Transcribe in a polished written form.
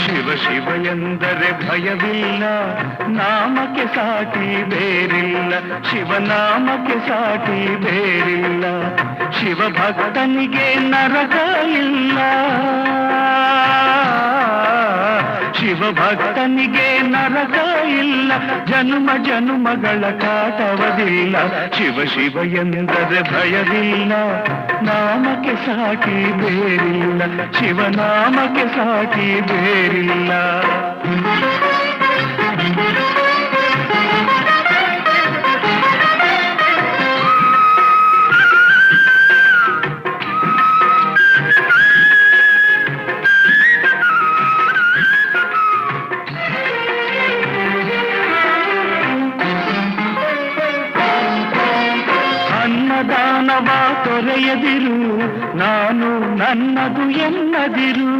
ಶಿವ ಶಿವ ಎಂದರೆ ಭಯವಿಲ್ಲ, ನಾಮಕ್ಕೆ ಸಾಟಿ ಬೇರಿಲ್ಲ. ಶಿವನಾಮಕ್ಕೆ ಸಾಟಿ ಬೇರಿಲ್ಲ. ಶಿವ ಭಕ್ತನಿಗೆ ನರಕ ಇಲ್ಲ. ಶಿವ ಭಕ್ತನಿಗೆ ನರಕ ಇಲ್ಲ. ಜನ್ಮ ಜನ್ಮಗಳ ಕಾಟವದಿಲ್ಲ. ಶಿವ ಶಿವ ಎಂದರೆ ಭಯವಿಲ್ಲ, ನಾಮಕ್ಕೆ ಸಾಟಿ ಬೇರಿಲ್ಲ. ಶಿವನಾಮಕ್ಕೆ ಸಾಟಿ ಬೇರಿಲ್ಲ. ಅನ್ನದಾನವ ತೊರೆಯದಿರು, ನಾನು ನನ್ನದು ಎನ್ನದಿರು.